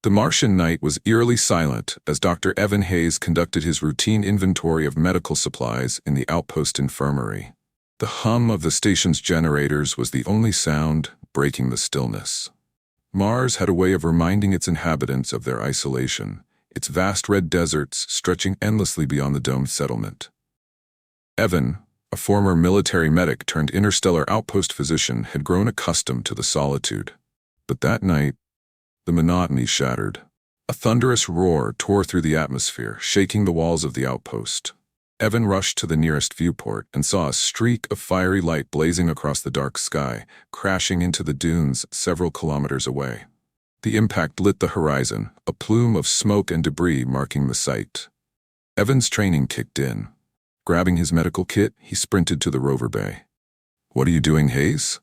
The Martian night was eerily silent as Dr. Evan Hayes conducted his routine inventory of medical supplies in the outpost infirmary. The hum of the station's generators was the only sound breaking the stillness. Mars had a way of reminding its inhabitants of their isolation, its vast red deserts stretching endlessly beyond the domed settlement. Evan, a former military medic turned interstellar outpost physician, had grown accustomed to the solitude. But that night, the monotony shattered. A thunderous roar tore through the atmosphere, shaking the walls of the outpost. Evan rushed to the nearest viewport and saw a streak of fiery light blazing across the dark sky, crashing into the dunes several kilometers away. The impact lit the horizon, a plume of smoke and debris marking the sight. Evan's training kicked in. Grabbing his medical kit, he sprinted to the rover bay. "What are you doing, Hayes?"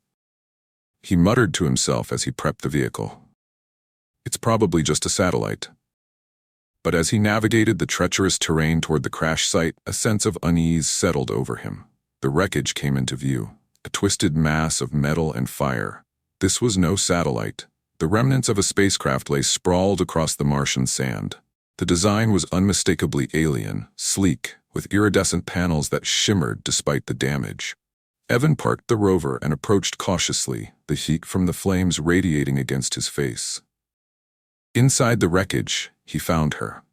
he muttered to himself as he prepped the vehicle. "It's probably just a satellite." But as he navigated the treacherous terrain toward the crash site, a sense of unease settled over him. The wreckage came into view, a twisted mass of metal and fire. This was no satellite. The remnants of a spacecraft lay sprawled across the Martian sand. The design was unmistakably alien, sleek, with iridescent panels that shimmered despite the damage. Evan parked the rover and approached cautiously, the heat from the flames radiating against his face. Inside the wreckage, he found her.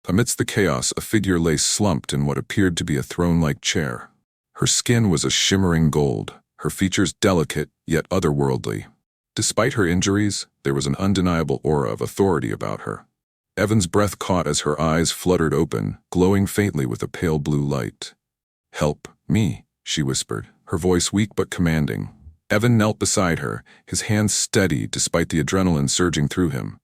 Amidst the chaos, a figure lay slumped in what appeared to be a throne-like chair. Her skin was a shimmering gold, her features delicate yet otherworldly. Despite her injuries, there was an undeniable aura of authority about her. Evan's breath caught as her eyes fluttered open, glowing faintly with a pale blue light. "Help me," she whispered, her voice weak but commanding. Evan knelt beside her, his hands steady despite the adrenaline surging through him.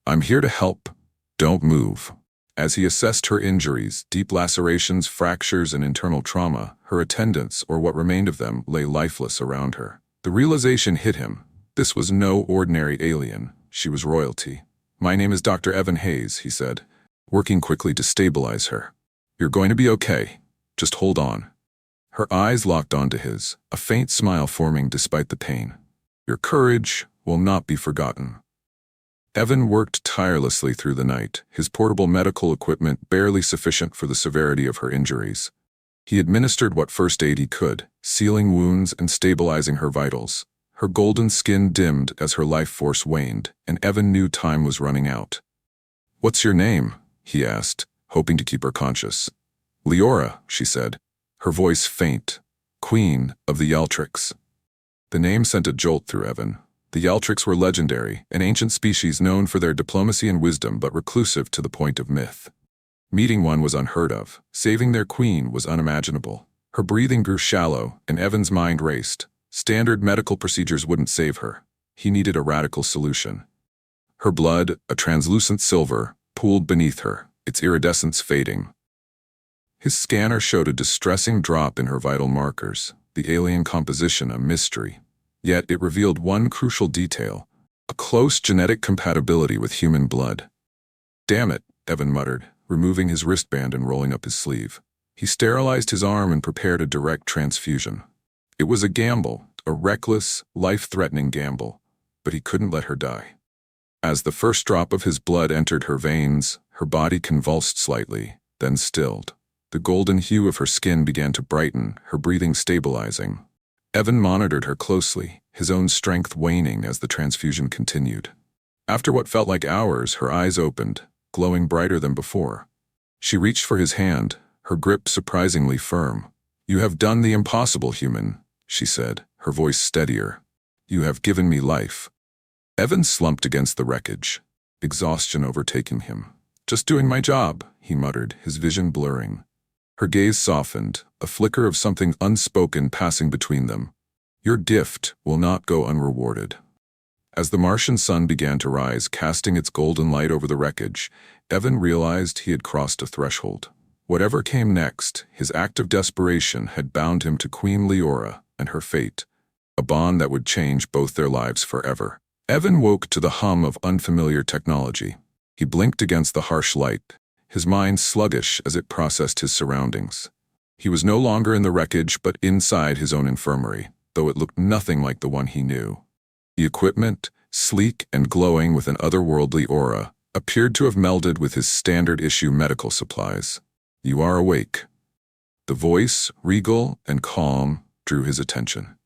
"I'm here to help. Don't move." As he assessed her injuries, deep lacerations, fractures, and internal trauma, her attendants, or what remained of them, lay lifeless around her. The realization hit him. This was no ordinary alien. She was royalty. "My name is Dr. Evan Hayes," he said, working quickly to stabilize her. "You're going to be okay. Just hold on." Her eyes locked onto his, a faint smile forming despite the pain. "Your courage will not be forgotten." Evan worked tirelessly through the night, his portable medical equipment barely sufficient for the severity of her injuries. He administered what first aid he could, sealing wounds and stabilizing her vitals. Her golden skin dimmed as her life force waned, and Evan knew time was running out. "What's your name?" he asked, hoping to keep her conscious. "Leora," she said, her voice faint. "Queen of the Yaltrix." The name sent a jolt through Evan. The Yaltrix were legendary, an ancient species known for their diplomacy and wisdom but reclusive to the point of myth. Meeting one was unheard of. Saving their queen was unimaginable. Her breathing grew shallow, and Evan's mind raced. Standard medical procedures wouldn't save her. He needed a radical solution. Her blood, a translucent silver, pooled beneath her, its iridescence fading. His scanner showed a distressing drop in her vital markers, the alien composition a mystery. Yet it revealed one crucial detail, a close genetic compatibility with human blood. "Damn it," Evan muttered, removing his wristband and rolling up his sleeve. He sterilized his arm and prepared a direct transfusion. It was a gamble, a reckless, life-threatening gamble, but he couldn't let her die. As the first drop of his blood entered her veins, her body convulsed slightly, then stilled. The golden hue of her skin began to brighten, her breathing stabilizing. Evan monitored her closely, his own strength waning as the transfusion continued. After what felt like hours, her eyes opened, glowing brighter than before. She reached for his hand, her grip surprisingly firm. "You have done the impossible, human," she said, her voice steadier. "You have given me life." Evan slumped against the wreckage, exhaustion overtaking him. "Just doing my job," he muttered, his vision blurring. Her gaze softened, a flicker of something unspoken passing between them. "Your gift will not go unrewarded." As the Martian sun began to rise, casting its golden light over the wreckage, Evan realized he had crossed a threshold. Whatever came next, his act of desperation had bound him to Queen Leora and her fate, a bond that would change both their lives forever. Evan woke to the hum of unfamiliar technology. He blinked against the harsh light, his mind sluggish as it processed his surroundings. He was no longer in the wreckage but inside his own infirmary, though it looked nothing like the one he knew. The equipment, sleek and glowing with an otherworldly aura, appeared to have melded with his standard-issue medical supplies. "You are awake." The voice, regal and calm, drew his attention.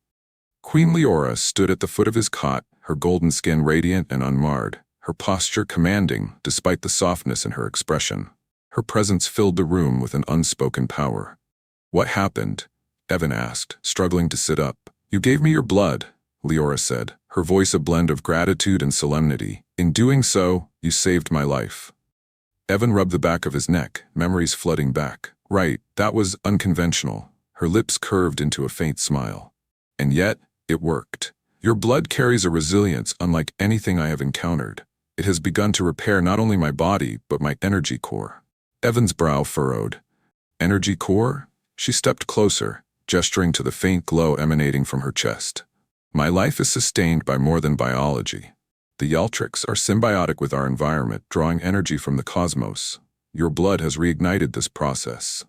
Queen Leora stood at the foot of his cot, her golden skin radiant and unmarred, her posture commanding despite the softness in her expression. Her presence filled the room with an unspoken power. "What happened?" Evan asked, struggling to sit up. "You gave me your blood," Leora said, her voice a blend of gratitude and solemnity. "In doing so, you saved my life." Evan rubbed the back of his neck, memories flooding back. "Right, that was unconventional." Her lips curved into a faint smile. "And yet, it worked. Your blood carries a resilience unlike anything I have encountered. It has begun to repair not only my body, but my energy core." Evan's brow furrowed. "Energy core?" She stepped closer, gesturing to the faint glow emanating from her chest. "My life is sustained by more than biology. The Yaltrix are symbiotic with our environment, drawing energy from the cosmos. Your blood has reignited this process."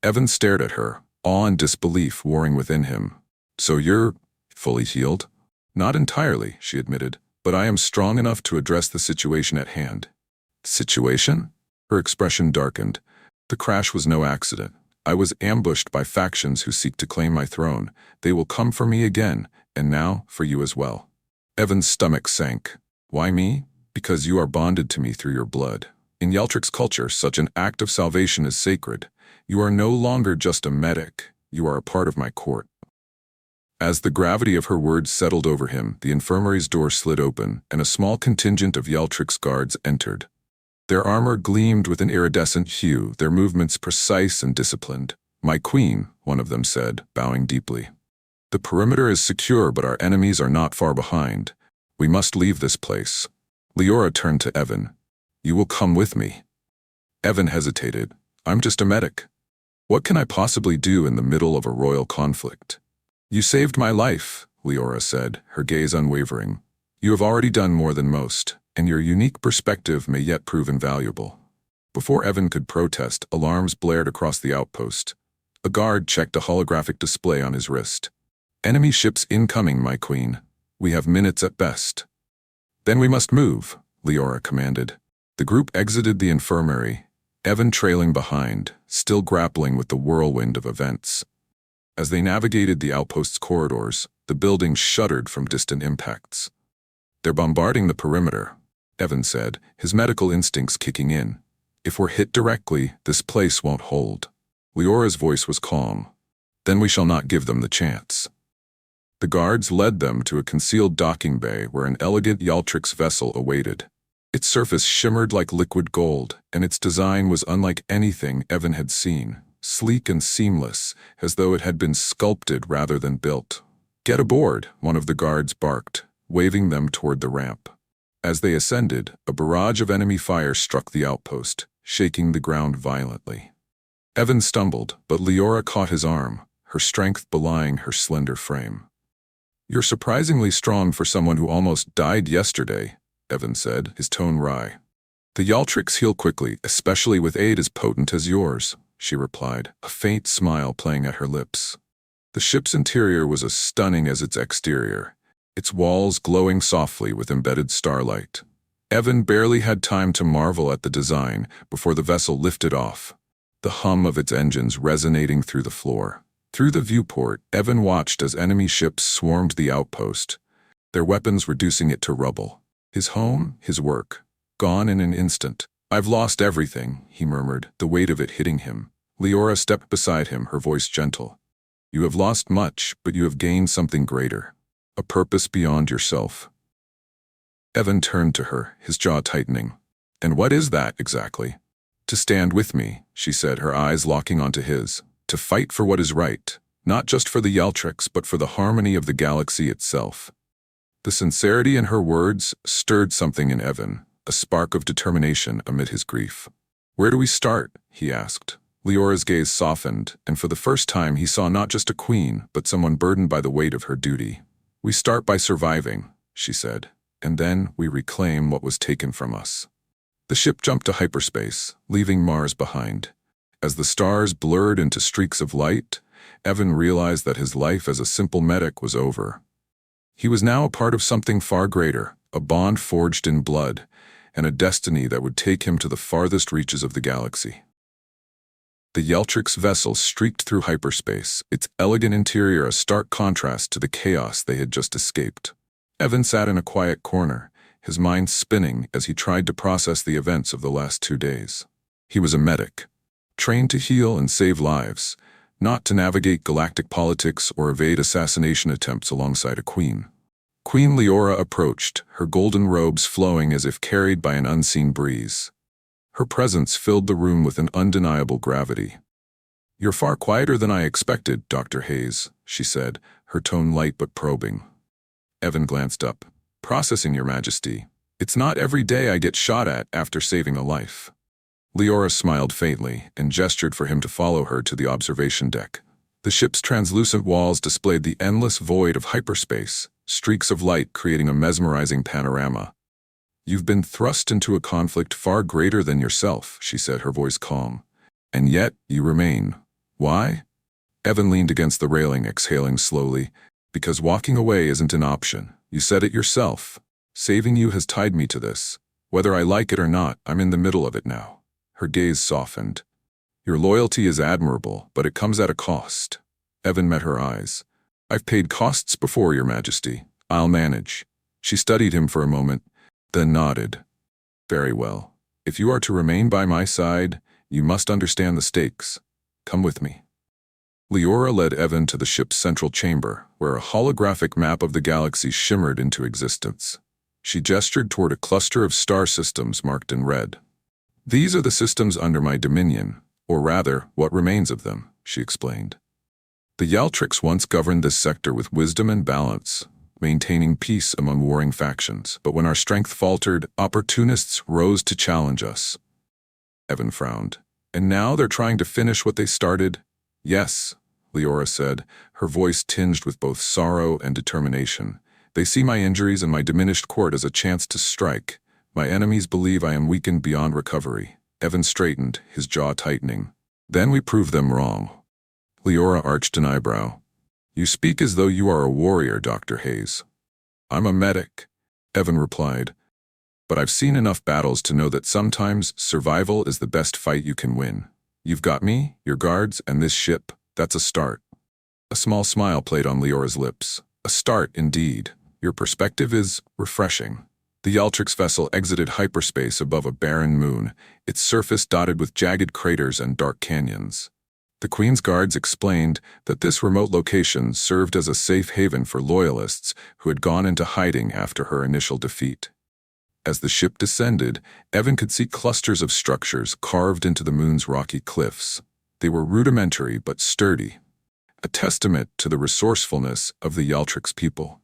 Evan stared at her, awe and disbelief warring within him. "So you're fully healed?" "Not entirely," she admitted, "but I am strong enough to address the situation at hand." "Situation?" Her expression darkened. "The crash was no accident. I was ambushed by factions who seek to claim my throne. They will come for me again, and now for you as well." Evan's stomach sank. "Why me?" "Because you are bonded to me through your blood. In Yaltrix culture, such an act of salvation is sacred. You are no longer just a medic. You are a part of my court." As the gravity of her words settled over him, the infirmary's door slid open, and a small contingent of Yaltrix guards entered. Their armor gleamed with an iridescent hue, their movements precise and disciplined. "My queen," one of them said, bowing deeply. "The perimeter is secure, but our enemies are not far behind. We must leave this place." Leora turned to Evan. "You will come with me." Evan hesitated. "I'm just a medic. What can I possibly do in the middle of a royal conflict?" "You saved my life," Leora said, her gaze unwavering. "You have already done more than most, and your unique perspective may yet prove invaluable." Before Evan could protest, alarms blared across the outpost. A guard checked a holographic display on his wrist. "Enemy ships incoming, my queen. We have minutes at best." "Then we must move," Leora commanded. The group exited the infirmary, Evan trailing behind, still grappling with the whirlwind of events. As they navigated the outpost's corridors, the buildings shuddered from distant impacts. "They're bombarding the perimeter," Evan said, his medical instincts kicking in. "If we're hit directly, this place won't hold." Leora's voice was calm. "Then we shall not give them the chance." The guards led them to a concealed docking bay where an elegant Yaltrix vessel awaited. Its surface shimmered like liquid gold, and its design was unlike anything Evan had seen, sleek and seamless, as though it had been sculpted rather than built. "Get aboard," one of the guards barked, waving them toward the ramp. As they ascended, a barrage of enemy fire struck the outpost, shaking the ground violently. Evan stumbled, but Leora caught his arm, her strength belying her slender frame. "You're surprisingly strong for someone who almost died yesterday," Evan said, his tone wry. "The Yaltrix heal quickly, especially with aid as potent as yours," she replied, a faint smile playing at her lips. The ship's interior was as stunning as its exterior, its walls glowing softly with embedded starlight. Evan barely had time to marvel at the design before the vessel lifted off, the hum of its engines resonating through the floor. Through the viewport, Evan watched as enemy ships swarmed the outpost, their weapons reducing it to rubble. His home, his work, gone in an instant. "I've lost everything," he murmured, the weight of it hitting him. Leora stepped beside him, her voice gentle. "You have lost much, but you have gained something greater. A purpose beyond yourself." Evan turned to her, his jaw tightening. "And what is that, exactly?" "To stand with me," she said, her eyes locking onto his. "To fight for what is right, not just for the Yaltrix, but for the harmony of the galaxy itself." The sincerity in her words stirred something in Evan, a spark of determination amid his grief. "Where do we start?" he asked. Leora's gaze softened, and for the first time he saw not just a queen, but someone burdened by the weight of her duty. "We start by surviving," she said, "and then we reclaim what was taken from us." The ship jumped to hyperspace, leaving Mars behind. As the stars blurred into streaks of light, Evan realized that his life as a simple medic was over. He was now a part of something far greater, a bond forged in blood, and a destiny that would take him to the farthest reaches of the galaxy. The Yeltrix vessel streaked through hyperspace, its elegant interior a stark contrast to the chaos they had just escaped. Evan sat in a quiet corner, his mind spinning as he tried to process the events of the last 2 days. He was a medic, trained to heal and save lives, not to navigate galactic politics or evade assassination attempts alongside a queen. Queen Leora approached, her golden robes flowing as if carried by an unseen breeze. Her presence filled the room with an undeniable gravity. "You're far quieter than I expected, Dr. Hayes," she said, her tone light but probing. Evan glanced up. "Processing, Your Majesty. It's not every day I get shot at after saving a life." Leora smiled faintly and gestured for him to follow her to the observation deck. The ship's translucent walls displayed the endless void of hyperspace, streaks of light creating a mesmerizing panorama. "You've been thrust into a conflict far greater than yourself," she said, her voice calm. "And yet, you remain. Why?" Evan leaned against the railing, exhaling slowly. "Because walking away isn't an option. You said it yourself. Saving you has tied me to this. Whether I like it or not, I'm in the middle of it now." Her gaze softened. "Your loyalty is admirable, but it comes at a cost." Evan met her eyes. "I've paid costs before, Your Majesty. I'll manage." She studied him for a moment, then nodded. "Very well. If you are to remain by my side, you must understand the stakes. Come with me." Leora led Evan to the ship's central chamber, where a holographic map of the galaxy shimmered into existence. She gestured toward a cluster of star systems marked in red. "These are the systems under my dominion, or rather, what remains of them," she explained. "The Yeltrix once governed this sector with wisdom and balance, maintaining peace among warring factions, but when our strength faltered, opportunists rose to challenge us." Evan frowned. "And now they're trying to finish what they started?" "Yes," Leora said, her voice tinged with both sorrow and determination. "They see my injuries and my diminished court as a chance to strike. My enemies believe I am weakened beyond recovery." Evan straightened, his jaw tightening. "Then we prove them wrong." Leora arched an eyebrow. "You speak as though you are a warrior, Dr. Hayes." "I'm a medic," Evan replied. "But I've seen enough battles to know that sometimes survival is the best fight you can win. You've got me, your guards, and this ship. That's a start." A small smile played on Leora's lips. "A start, indeed. Your perspective is refreshing." The Yeltrix vessel exited hyperspace above a barren moon, its surface dotted with jagged craters and dark canyons. The Queen's guards explained that this remote location served as a safe haven for loyalists who had gone into hiding after her initial defeat. As the ship descended, Evan could see clusters of structures carved into the moon's rocky cliffs. They were rudimentary but sturdy, a testament to the resourcefulness of the Yeltrix people.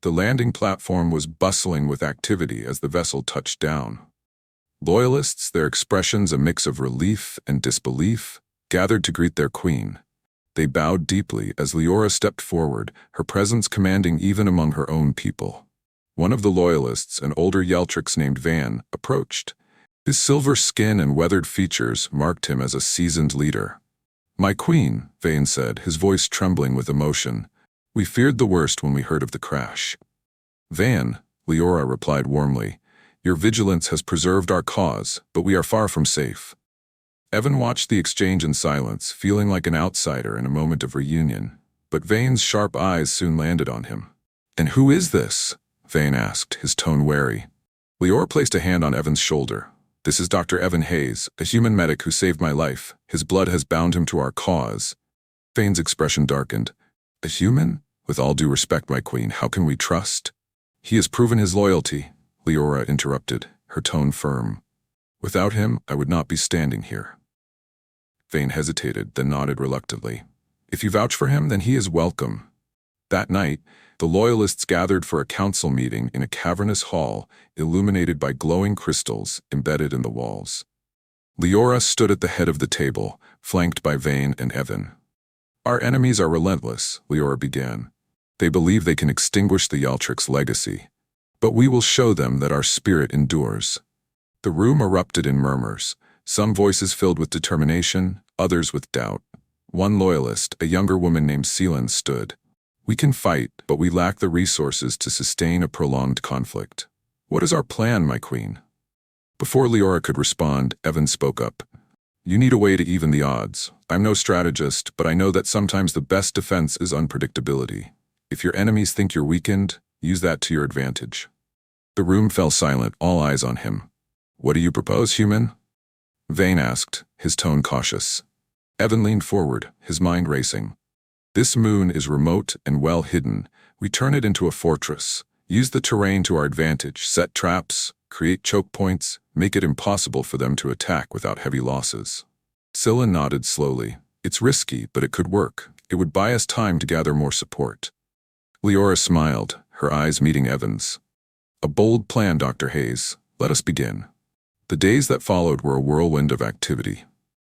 The landing platform was bustling with activity as the vessel touched down. Loyalists, their expressions a mix of relief and disbelief, gathered to greet their queen. They bowed deeply as Leora stepped forward, her presence commanding even among her own people. One of the loyalists, an older Yeltrix named Van, approached. His silver skin and weathered features marked him as a seasoned leader. "My queen," Van said, his voice trembling with emotion. "We feared the worst when we heard of the crash." "Van," Leora replied warmly, "your vigilance has preserved our cause, but we are far from safe." Evan watched the exchange in silence, feeling like an outsider in a moment of reunion. But Vane's sharp eyes soon landed on him. "And who is this?" Vane asked, his tone wary. Leora placed a hand on Evan's shoulder. "This is Dr. Evan Hayes, a human medic who saved my life. His blood has bound him to our cause." Vane's expression darkened. "A human? With all due respect, my queen, how can we trust?" "He has proven his loyalty," Leora interrupted, her tone firm. "Without him, I would not be standing here." Vane hesitated, then nodded reluctantly. "If you vouch for him, then he is welcome." That night, the Loyalists gathered for a council meeting in a cavernous hall illuminated by glowing crystals embedded in the walls. Leora stood at the head of the table, flanked by Vane and Evan. "Our enemies are relentless," Leora began. "They believe they can extinguish the Yeltrix legacy. But we will show them that our spirit endures." The room erupted in murmurs, some voices filled with determination, others with doubt. One loyalist, a younger woman named Seelan, stood. "We can fight, but we lack the resources to sustain a prolonged conflict." "What is our plan, my queen?" Before Leora could respond, Evan spoke up. You need a way to even the odds. I'm no strategist, but I know that sometimes the best defense is unpredictability. If your enemies think you're weakened, use that to your advantage. The room fell silent, all eyes on him. What do you propose, human? Vane asked, his tone cautious. Evan leaned forward, his mind racing. This moon is remote and well hidden. We turn it into a fortress. Use the terrain to our advantage, set traps, create choke points, make it impossible for them to attack without heavy losses. Scylla nodded slowly. It's risky, but it could work. It would buy us time to gather more support. Leora smiled, her eyes meeting Evan's. A bold plan, Dr. Hayes. Let us begin. The days that followed were a whirlwind of activity.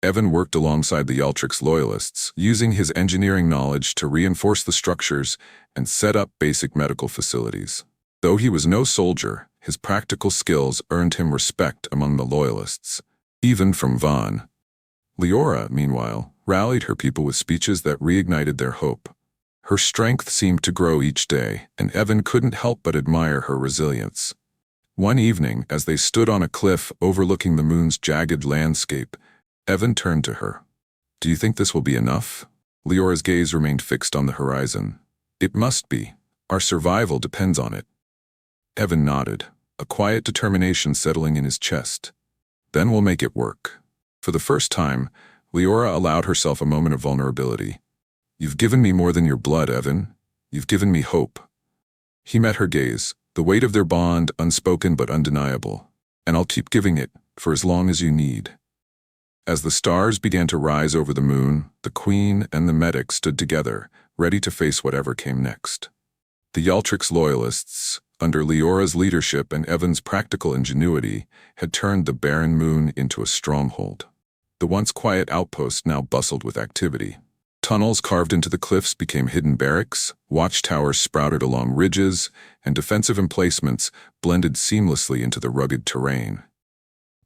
Evan worked alongside the Ultrix loyalists, using his engineering knowledge to reinforce the structures and set up basic medical facilities. Though he was no soldier, his practical skills earned him respect among the loyalists, even from Vaughn. Leora, meanwhile, rallied her people with speeches that reignited their hope. Her strength seemed to grow each day, and Evan couldn't help but admire her resilience. One evening, as they stood on a cliff overlooking the moon's jagged landscape, Evan turned to her. Do you think this will be enough? Leora's gaze remained fixed on the horizon. It must be. Our survival depends on it. Evan nodded, a quiet determination settling in his chest. Then we'll make it work. For the first time, Leora allowed herself a moment of vulnerability. You've given me more than your blood, Evan. You've given me hope. He met her gaze, the weight of their bond unspoken but undeniable. And I'll keep giving it, for as long as you need. As the stars began to rise over the moon, the Queen and the medic stood together, ready to face whatever came next. The Ultrix loyalists, under Leora's leadership and Evan's practical ingenuity, had turned the barren moon into a stronghold. The once quiet outpost now bustled with activity. Tunnels carved into the cliffs became hidden barracks, watchtowers sprouted along ridges, and defensive emplacements blended seamlessly into the rugged terrain.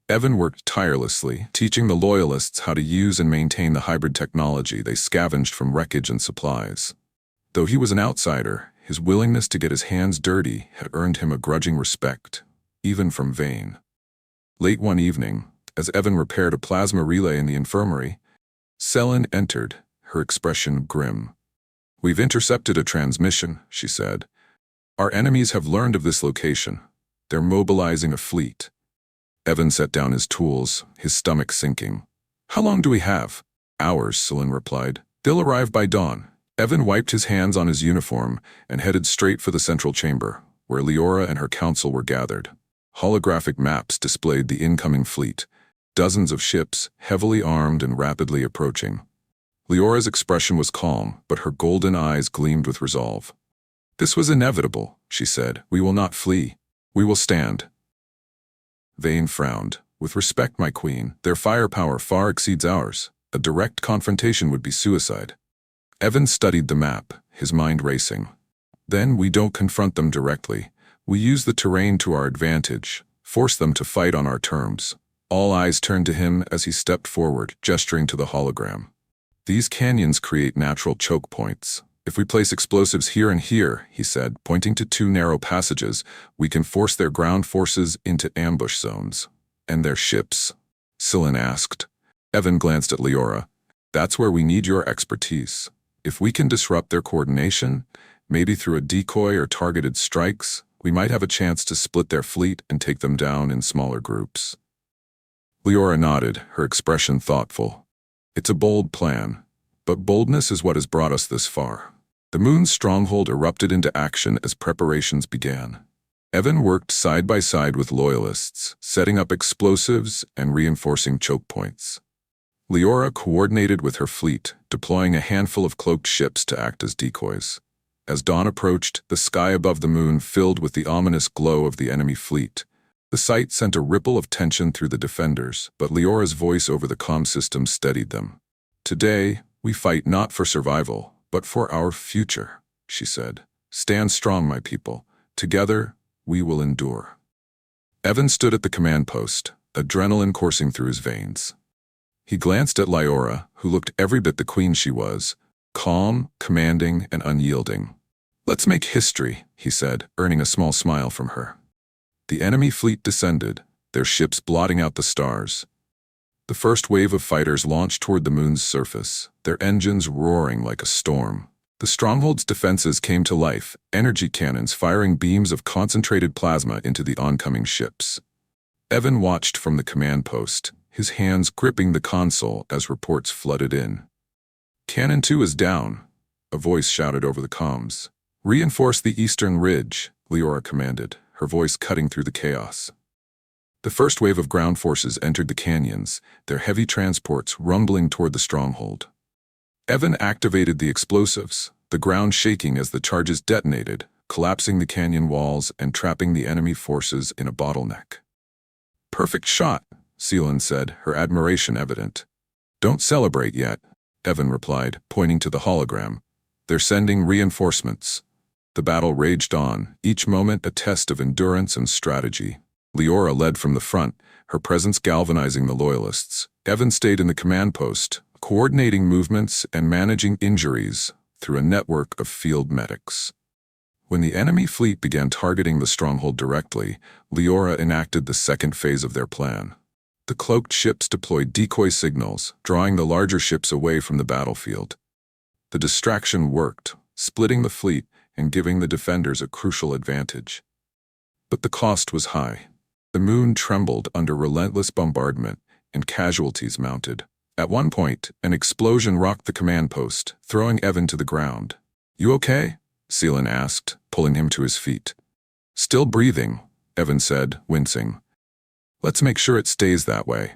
Evan worked tirelessly, teaching the loyalists how to use and maintain the hybrid technology they scavenged from wreckage and supplies. Though he was an outsider, his willingness to get his hands dirty had earned him a grudging respect, even from Vane. Late one evening, as Evan repaired a plasma relay in the infirmary, Selin entered, her expression grim. We've intercepted a transmission, she said. Our enemies have learned of this location. They're mobilizing a fleet. Evan set down his tools, his stomach sinking. How long do we have? Hours, Selin replied. They'll arrive by dawn. Evan wiped his hands on his uniform and headed straight for the central chamber, where Leora and her council were gathered. Holographic maps displayed the incoming fleet, dozens of ships, heavily armed and rapidly approaching. Leora's expression was calm, but her golden eyes gleamed with resolve. This was inevitable, she said. We will not flee. We will stand. Vane frowned. With respect, my queen, their firepower far exceeds ours. A direct confrontation would be suicide. Evan studied the map, his mind racing. Then we don't confront them directly. We use the terrain to our advantage, force them to fight on our terms. All eyes turned to him as he stepped forward, gesturing to the hologram. These canyons create natural choke points. If we place explosives here and here, he said, pointing to two narrow passages, we can force their ground forces into ambush zones. And their ships? Selin asked. Evan glanced at Leora. That's where we need your expertise. If we can disrupt their coordination, maybe through a decoy or targeted strikes, we might have a chance to split their fleet and take them down in smaller groups. Leora nodded, her expression thoughtful. It's a bold plan, but boldness is what has brought us this far. The moon's stronghold erupted into action as preparations began. Evan worked side by side with loyalists, setting up explosives and reinforcing choke points. Leora coordinated with her fleet, deploying a handful of cloaked ships to act as decoys. As dawn approached, the sky above the moon filled with the ominous glow of the enemy fleet. The sight sent a ripple of tension through the defenders, but Leora's voice over the comm system steadied them. Today, we fight not for survival, but for our future, she said. Stand strong, my people. Together, we will endure. Evan stood at the command post, adrenaline coursing through his veins. He glanced at Leora, who looked every bit the queen she was, calm, commanding, and unyielding. Let's make history, he said, earning a small smile from her. The enemy fleet descended, their ships blotting out the stars. The first wave of fighters launched toward the moon's surface, their engines roaring like a storm. The stronghold's defenses came to life, energy cannons firing beams of concentrated plasma into the oncoming ships. Evan watched from the command post, his hands gripping the console as reports flooded in. "Cannon 2 is down," a voice shouted over the comms. "Reinforce the eastern ridge," Leora commanded, her voice cutting through the chaos. The first wave of ground forces entered the canyons, their heavy transports rumbling toward the stronghold. Evan activated the explosives, the ground shaking as the charges detonated, collapsing the canyon walls and trapping the enemy forces in a bottleneck. "Perfect shot," Seelan said, her admiration evident. "Don't celebrate yet," Evan replied, pointing to the hologram. "They're sending reinforcements." The battle raged on, each moment a test of endurance and strategy. Leora led from the front, her presence galvanizing the Loyalists. Evan stayed in the command post, coordinating movements and managing injuries through a network of field medics. When the enemy fleet began targeting the stronghold directly, Leora enacted the second phase of their plan. The cloaked ships deployed decoy signals, drawing the larger ships away from the battlefield. The distraction worked, splitting the fleet and giving the defenders a crucial advantage. But the cost was high. The moon trembled under relentless bombardment, and casualties mounted. At one point, an explosion rocked the command post, throwing Evan to the ground. "You okay?" Seelan asked, pulling him to his feet. "Still breathing," Evan said, wincing. "Let's make sure it stays that way."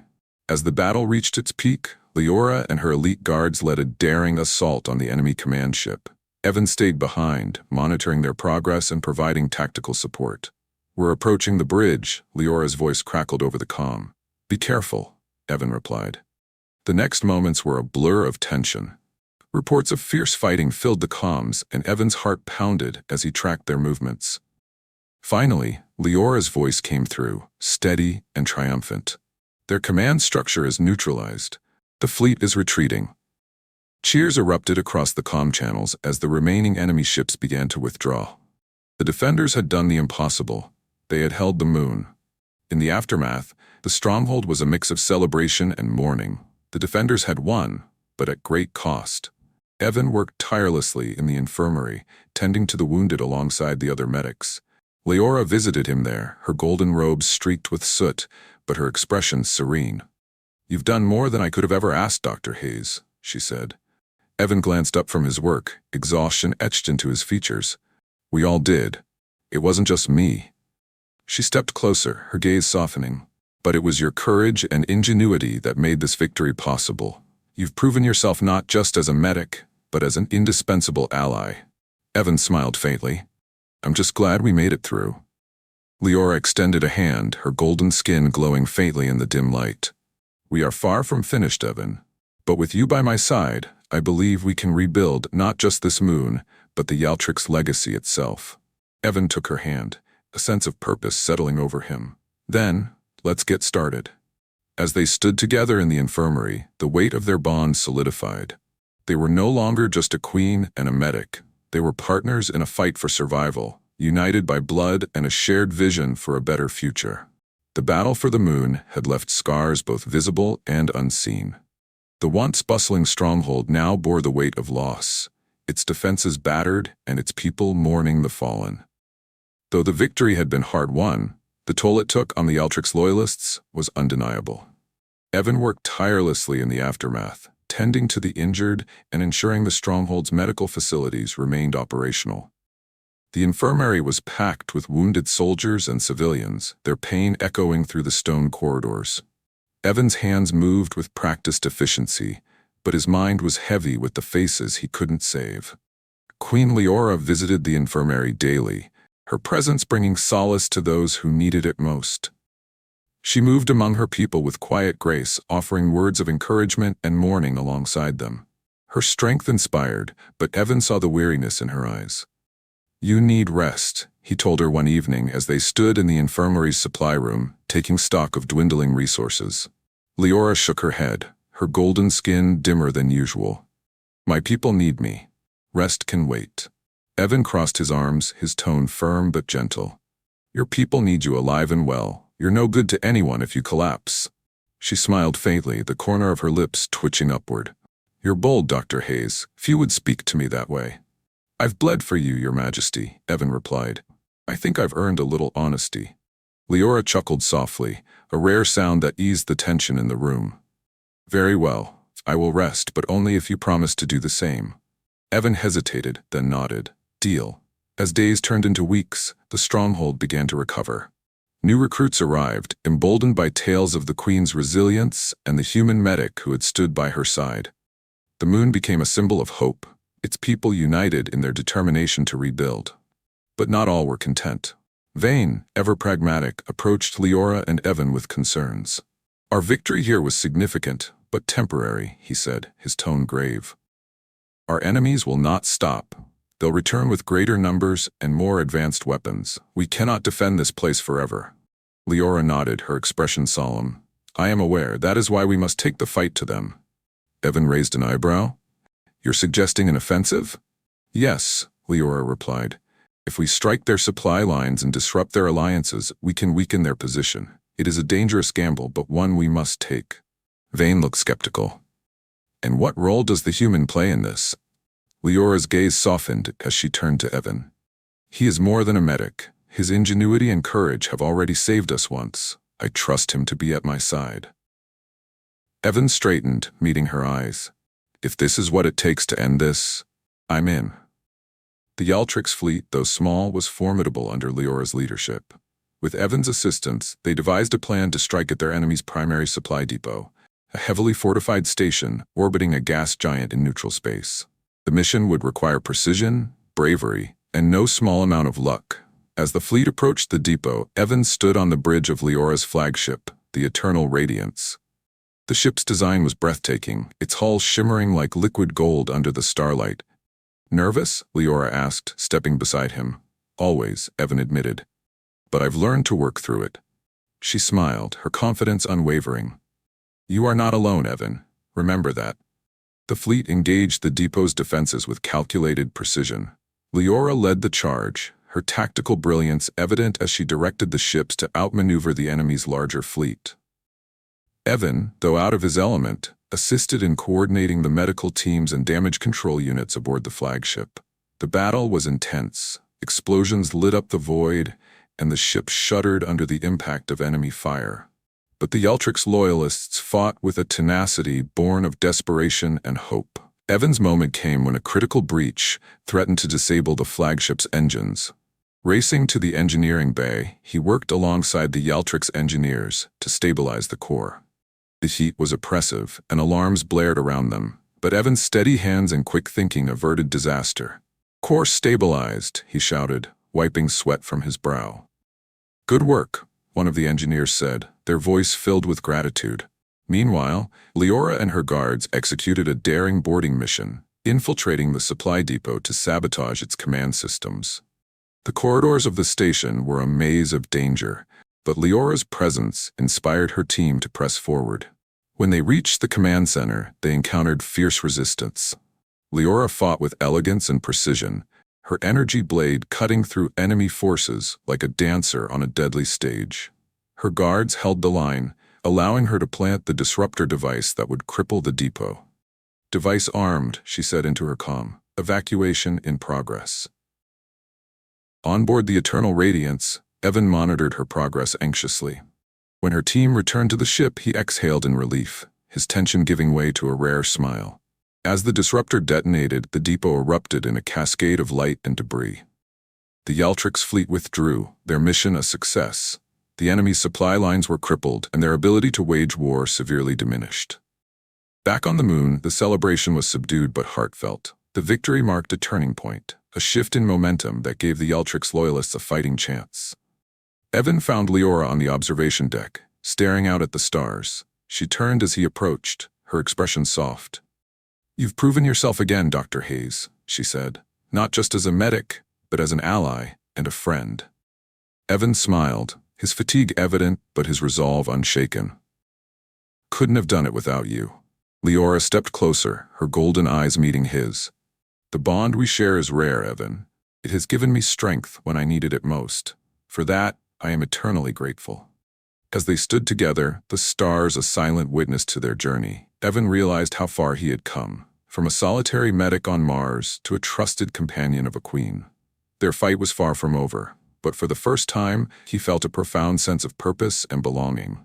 As the battle reached its peak, Leora and her elite guards led a daring assault on the enemy command ship. Evan stayed behind, monitoring their progress and providing tactical support. "We're approaching the bridge," Leora's voice crackled over the comm. "Be careful," Evan replied. The next moments were a blur of tension. Reports of fierce fighting filled the comms, and Evan's heart pounded as he tracked their movements. Finally, Leora's voice came through, steady and triumphant. "Their command structure is neutralized. The fleet is retreating." Cheers erupted across the comm channels as the remaining enemy ships began to withdraw. The defenders had done the impossible. They had held the moon. In the aftermath, the stronghold was a mix of celebration and mourning. The defenders had won, but at great cost. Evan worked tirelessly in the infirmary, tending to the wounded alongside the other medics. Leora visited him there, her golden robes streaked with soot, but her expression serene. "You've done more than I could have ever asked, Dr. Hayes," she said. Evan glanced up from his work, exhaustion etched into his features. "We all did. It wasn't just me." She stepped closer, her gaze softening. "But it was your courage and ingenuity that made this victory possible. You've proven yourself not just as a medic, but as an indispensable ally." Evan smiled faintly. "I'm just glad we made it through." Leora extended a hand, her golden skin glowing faintly in the dim light. "We are far from finished, Evan. But with you by my side, I believe we can rebuild not just this moon, but the Yaltrix legacy itself." Evan took her hand, a sense of purpose settling over him. "Then, let's get started." As they stood together in the infirmary, the weight of their bond solidified. They were no longer just a queen and a medic. They were partners in a fight for survival, united by blood and a shared vision for a better future. The battle for the moon had left scars both visible and unseen. The once bustling stronghold now bore the weight of loss, its defenses battered and its people mourning the fallen. Though the victory had been hard-won, the toll it took on the Yaltrix loyalists was undeniable. Evan worked tirelessly in the aftermath, tending to the injured and ensuring the stronghold's medical facilities remained operational. The infirmary was packed with wounded soldiers and civilians, their pain echoing through the stone corridors. Evan's hands moved with practiced efficiency, but his mind was heavy with the faces he couldn't save. Queen Leora visited the infirmary daily, her presence bringing solace to those who needed it most. She moved among her people with quiet grace, offering words of encouragement and mourning alongside them. Her strength inspired, but Evan saw the weariness in her eyes. "You need rest," he told her one evening as they stood in the infirmary's supply room, taking stock of dwindling resources. Leora shook her head, her golden skin dimmer than usual. "My people need me. Rest can wait." Evan crossed his arms, his tone firm but gentle. "Your people need you alive and well. You're no good to anyone if you collapse. She smiled faintly, the corner of her lips twitching upward. You're bold, Dr. Hayes. Few would speak to me that way. I've bled for you, Your Majesty, Evan replied. I think I've earned a little honesty. Leora chuckled softly, a rare sound that eased the tension in the room. Very well. I will rest, but only if you promise to do the same. Evan hesitated, then nodded. Deal. As days turned into weeks, the stronghold began to recover. New recruits arrived, emboldened by tales of the Queen's resilience and the human medic who had stood by her side. The moon became a symbol of hope, its people united in their determination to rebuild. But not all were content. Vane, ever pragmatic, approached Leora and Evan with concerns. Our victory here was significant, but temporary, he said, his tone grave. Our enemies will not stop. They'll return with greater numbers and more advanced weapons. We cannot defend this place forever. Leora nodded, her expression solemn. I am aware, that is why we must take the fight to them. Evan raised an eyebrow. You're suggesting an offensive? Yes, Leora replied. If we strike their supply lines and disrupt their alliances, we can weaken their position. It is a dangerous gamble, but one we must take. Vane looked skeptical. And what role does the human play in this? Leora's gaze softened as she turned to Evan. He is more than a medic. His ingenuity and courage have already saved us once. I trust him to be at my side. Evan straightened, meeting her eyes. If this is what it takes to end this, I'm in. The Galactic fleet, though small, was formidable under Leora's leadership. With Evan's assistance, they devised a plan to strike at their enemy's primary supply depot, a heavily fortified station orbiting a gas giant in neutral space. The mission would require precision, bravery, and no small amount of luck. As the fleet approached the depot, Evan stood on the bridge of Leora's flagship, the Eternal Radiance. The ship's design was breathtaking, its hull shimmering like liquid gold under the starlight. Nervous? Leora asked, stepping beside him. Always, Evan admitted. But I've learned to work through it. She smiled, her confidence unwavering. You are not alone, Evan. Remember that. The fleet engaged the depot's defenses with calculated precision. Leora led the charge, her tactical brilliance evident as she directed the ships to outmaneuver the enemy's larger fleet. Evan, though out of his element, assisted in coordinating the medical teams and damage control units aboard the flagship. The battle was intense. Explosions lit up the void, and the ship shuddered under the impact of enemy fire. But the Galactic's loyalists fought with a tenacity born of desperation and hope. Evan's moment came when a critical breach threatened to disable the flagship's engines. Racing to the engineering bay, he worked alongside the Galactic's engineers to stabilize the core. The heat was oppressive, and alarms blared around them, but Evan's steady hands and quick thinking averted disaster. Core stabilized, he shouted, wiping sweat from his brow. Good work, one of the engineers said, their voice filled with gratitude. Meanwhile, Leora and her guards executed a daring boarding mission, infiltrating the supply depot to sabotage its command systems. The corridors of the station were a maze of danger, but Leora's presence inspired her team to press forward. When they reached the command center, they encountered fierce resistance. Leora fought with elegance and precision, her energy blade cutting through enemy forces like a dancer on a deadly stage. Her guards held the line, allowing her to plant the disruptor device that would cripple the depot. Device armed, she said into her comm. Evacuation in progress. On board the Eternal Radiance, Evan monitored her progress anxiously. When her team returned to the ship, he exhaled in relief, his tension giving way to a rare smile. As the disruptor detonated, the depot erupted in a cascade of light and debris. The Galactic's fleet withdrew, their mission a success. The enemy's supply lines were crippled, and their ability to wage war severely diminished. Back on the moon, the celebration was subdued but heartfelt. The victory marked a turning point, a shift in momentum that gave the Galactic's loyalists a fighting chance. Evan found Leora on the observation deck, staring out at the stars. She turned as he approached, her expression soft. You've proven yourself again, Dr. Hayes, she said, not just as a medic, but as an ally and a friend. Evan smiled, his fatigue evident but his resolve unshaken. Couldn't have done it without you. Leora stepped closer, her golden eyes meeting his. The bond we share is rare, Evan. It has given me strength when I needed it most. For that, I am eternally grateful. As they stood together, the stars a silent witness to their journey, Evan realized how far he had come, from a solitary medic on Mars to a trusted companion of a queen. Their fight was far from over, but for the first time, he felt a profound sense of purpose and belonging.